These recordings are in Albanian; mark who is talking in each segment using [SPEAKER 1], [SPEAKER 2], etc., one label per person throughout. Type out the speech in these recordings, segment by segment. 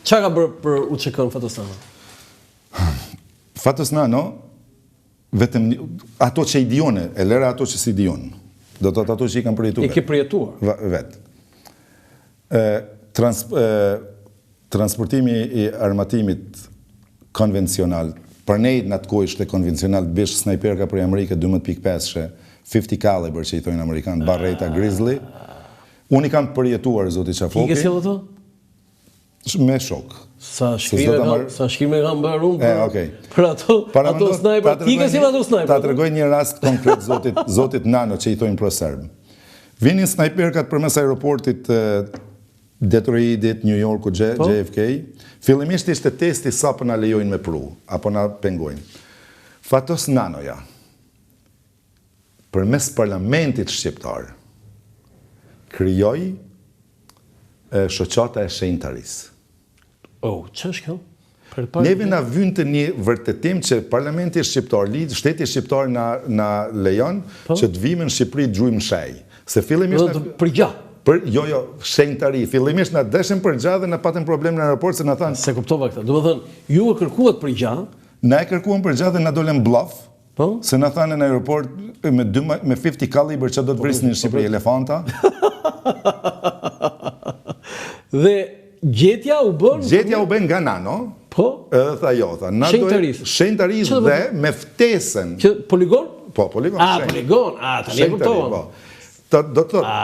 [SPEAKER 1] Çka ka bërë për UÇK-n Fatos Nano?
[SPEAKER 2] Fatos Nano, vetëm ato që i dione, e lera ato që si dion. Do të ato që i kanë përjetuar.
[SPEAKER 1] I ke përjetuar?
[SPEAKER 2] Vetë. Transportimi i armatimit konvencional, për ne në atë kohë ishte konvencional, bish snajperka për Amerikë 12.5, 50 caliber që i thojnë Amerikanë, Barretta Grizzly. Unë i kam përjetuar, zoti Qafoki.
[SPEAKER 1] I ke sjellë ato?
[SPEAKER 2] Me shok.
[SPEAKER 1] Sa shkrime kam bërë unë për ato sniper. Ti ke sjellë ato sniper?
[SPEAKER 2] Ta tregoj një rast konkret zotit Nano që i thojnë pro-serb. Vinin snajperkat përmes aeroportit Detroitit, New Yorku, JFK. Fillimisht ishte testi sa për na lejojnë me pru, apo na pengojnë. Fatos Nanoja, përmes parlamentit shqiptar, krijoi shoqata e shenjtarisë.
[SPEAKER 1] Që është kjo?
[SPEAKER 2] Neve na vyn të një vërtetim që parlamenti shqiptar, shteti shqiptar na lejon që të vime në Shqipëri gjujmë shej. Se fillimisht
[SPEAKER 1] përgja.
[SPEAKER 2] Jo, shenjtari. Fillimisht na deshën përgja dhe na patën problem në aeroport se na thanë.
[SPEAKER 1] Se kuptova këtë. Do të thënë, ju e kërkuat përgja.
[SPEAKER 2] Na e kërkuan përgja dhe na dolën bluff. Se na thanë në aeroport me 50 caliber që do të vrisnin në Shqipëri elefanta.
[SPEAKER 1] Dhe gjetja u bën?
[SPEAKER 2] Gjetja u bën nga Nano.
[SPEAKER 1] Po?
[SPEAKER 2] Edhe tha jo, tha. Shenjtarisë dhe me ftesën.
[SPEAKER 1] Poligon?
[SPEAKER 2] Po, poligon.
[SPEAKER 1] Poligon. Tani e kuptova.
[SPEAKER 2] Do të thotë,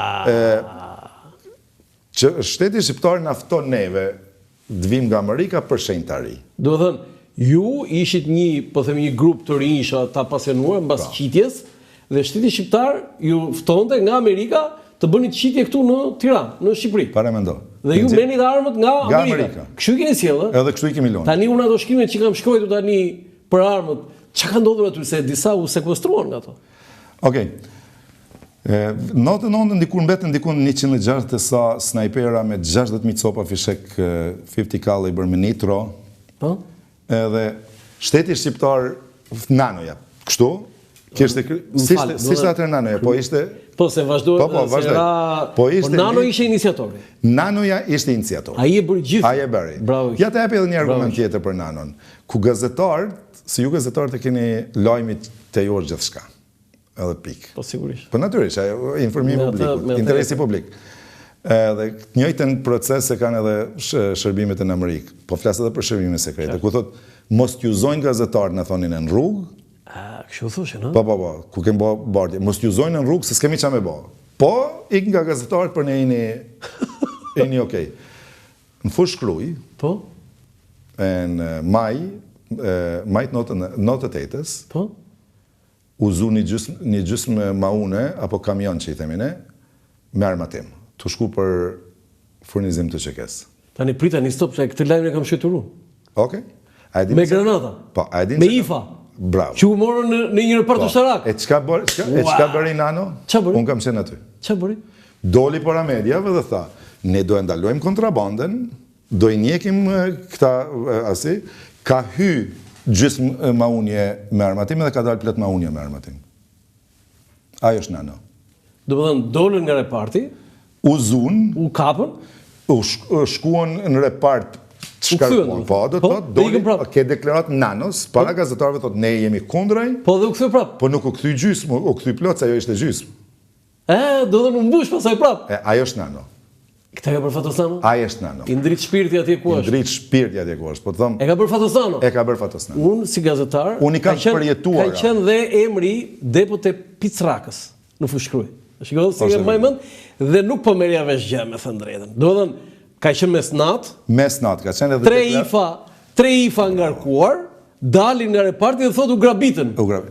[SPEAKER 2] që shteti shqiptar na fton neve të vim nga Amerika për shenjtari.
[SPEAKER 1] Do të thënë, ju ishit një grup të rinjsha të apasionuar mbas qitjes, dhe shteti shqiptar ju ftonte nga Amerika të bëni qitje këtu në Tiranë, në Shqipëri.
[SPEAKER 2] Paramendo.
[SPEAKER 1] Dhe ju merrni armët nga Amerika. Kështu keni sjellë?
[SPEAKER 2] Edhe kështu i kemi lënë.
[SPEAKER 1] Tani unë ato shkrimet që kam shkruar tani për armët, çka ka ndodhur aty se disa u sekuestruan nga ato?
[SPEAKER 2] Okej. Natën ndikur mbetën 160 sa snajpera me 60.000 copa fishek 50 caliber me nitro.
[SPEAKER 1] Po?
[SPEAKER 2] Edhe shteti shqiptar Nanoja. Kështu? Si ishte atër Nanoja, po ishte...
[SPEAKER 1] Po, se vazhdoj... Po, Nano ishe iniciatori.
[SPEAKER 2] Nanoja ishte iniciatori.
[SPEAKER 1] A i e bëri gjithë.
[SPEAKER 2] A i e bëri. Ja të epi edhe një argument tjetër për Nanon. Ku gazetarët, si ju gazetarët e keni lajmi të jorë gjithë shka. Edhe pikë.
[SPEAKER 1] Po, sigurisht.
[SPEAKER 2] Po, naturisht, informimi publik, interesi publik. Dhe njëjtën proces se kanë edhe shërbimet në Amerikë. Po, flasë edhe për shërbime sekrete. Ku thot, mos t'juzojnë gazetarët në thonin e në rrugë.
[SPEAKER 1] Kështu thoshe, në?
[SPEAKER 2] Po, ku kemë bo bardje. Mos t'juzojnë në rrugë, se s'kemi qa me bo. Po, ik nga gazetarët për ne e një okej. Në fush shkruj, në majtë notët etës, u zu një gjysmë maune, apo kamion që i themine, me armatim, të shku për furnizim të qekes.
[SPEAKER 1] Tani prita një stop, që këtë lajmë e kam shqyturu.
[SPEAKER 2] Oke.
[SPEAKER 1] Me granata. Me IFA.
[SPEAKER 2] Bravo.
[SPEAKER 1] Që u morën në një repart të shtarak.
[SPEAKER 2] E qka bëri Nano?
[SPEAKER 1] Qa bëri?
[SPEAKER 2] Unë kam qenë aty.
[SPEAKER 1] Qa bëri?
[SPEAKER 2] Doli para medjave dhe tha, ne do e ndalojmë kontrabandën, do i njekim këta asi, ka hy gjysmë maunje me armatim dhe ka dalë plët maunje me armatim. Ajo është Nano. Do
[SPEAKER 1] më dhënë, dolën nga reparti,
[SPEAKER 2] u zunë,
[SPEAKER 1] u kapën,
[SPEAKER 2] u shkuon në repart, shkarkuan, po, do të thotë, doli, ke deklarat Nanos, para gazetarëve thotë, ne jemi kundraj,
[SPEAKER 1] po dhe u këthy prapë.
[SPEAKER 2] Po nuk u këthy gjysmë, u këthy plot, se ajo ishte gjysmë.
[SPEAKER 1] Do dhe në mbush pasaj prapë.
[SPEAKER 2] Ajo është Nano.
[SPEAKER 1] Këta ka bërë Fatos Nano?
[SPEAKER 2] Ajo është Nano.
[SPEAKER 1] I ndrit shpirti atje ku është?
[SPEAKER 2] I ndrit shpirti atje ku është, po të thëmë...
[SPEAKER 1] E ka bërë Fatos Nano?
[SPEAKER 2] E ka bërë Fatos Nano.
[SPEAKER 1] Unë, si gazetar,
[SPEAKER 2] unë i kam përjetuar.
[SPEAKER 1] Ka qenë dhe emri depot e Picrakës në Fushkruj. Shikohet si e majmënd, dhe nuk po merja vesh gjë me thënë drejtën. Do dhe ka qenë mesnat,
[SPEAKER 2] ka qenë edhe...
[SPEAKER 1] Tre IFA ngarkuar, dalin nga reparti dhe thotë u grabitën.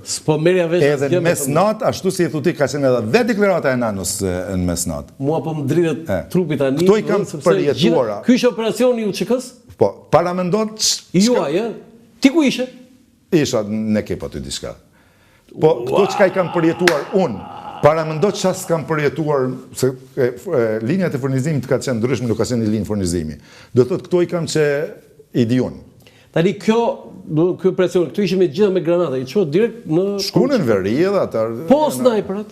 [SPEAKER 1] S'po merja vesh gjë me thënë.
[SPEAKER 2] Edhe mesnat, ashtu si e thuti, ka qenë edhe dhe deklarata e Nanos në mesnat.
[SPEAKER 1] Mua po më dritet trupit tani.
[SPEAKER 2] Këto i kam përjetuara.
[SPEAKER 1] Ky ishte operacioni i UÇK-s?
[SPEAKER 2] Po, paramendot...
[SPEAKER 1] Juaj, ti ku ishe?
[SPEAKER 2] Isha në kepo të diçka. Po, këto qka i kam përjetuar unë, paramendot që asë kam përjetuar, se linjat e furnizimit ka qenë ndryshme, nuk ka qenë një linjë furnizimi. Do të thotë, këto i kam që i diun.
[SPEAKER 1] Tani, kjo operacion, këtu ishe me gjitha me granata, i qo direkt në...
[SPEAKER 2] Shkunën veri edhe atar...
[SPEAKER 1] Po snajperat?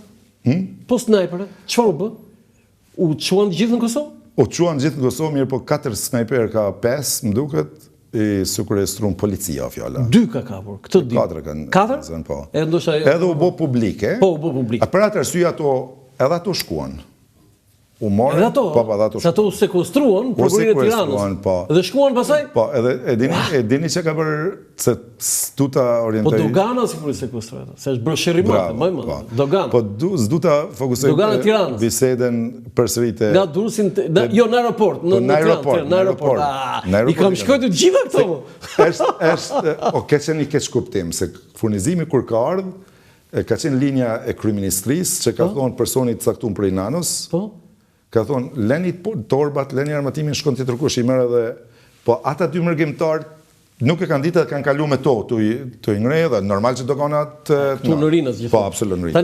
[SPEAKER 1] Po snajperat? Qëfar u bë? U qonë gjithë në Kosovë?
[SPEAKER 2] O quan gjithë në Kosovë, mirë po 4 snajper ka 5, më duket, i sekurestruan policia, fjalla.
[SPEAKER 1] 2 ka kapur, këtë di.
[SPEAKER 2] 4 kanë.
[SPEAKER 1] 4?
[SPEAKER 2] Po.
[SPEAKER 1] Edhe
[SPEAKER 2] u bo publike.
[SPEAKER 1] Po, u bo publike.
[SPEAKER 2] Për atë arsye edhe ato shkuan. U morën,
[SPEAKER 1] edhe ato, se ato u sekustruan prokurorin e Tiranës. Dhe shkuan pasaj?
[SPEAKER 2] Po, edhe e dini që ka bërë, se s'duta orientaj...
[SPEAKER 1] Po Dogana si kur i sekustruat, se është bërë shërimate, më, Dogana.
[SPEAKER 2] Po s'duta fokusoj biseden përsërite...
[SPEAKER 1] Nga Durrësin, jo, në aeroport, në aeroport. I kam shkojt të gjitha këto.
[SPEAKER 2] O, ke qenë i keq kuptim, se furnizimi kur ka ardhë, ka qenë linja e kryeministrisë, që ka thonë personit caktuar prej Nanës, ka thonë, leni torbat, leni armatimin, shkon të tërkush, i merë edhe, po ata 2 mërgjimtarë nuk e kanë ditë dhe kanë kalu me to, të i ngrej dhe normal që do kanë atë...
[SPEAKER 1] Tu në rinës gjithë.
[SPEAKER 2] Po, absolut në rinës.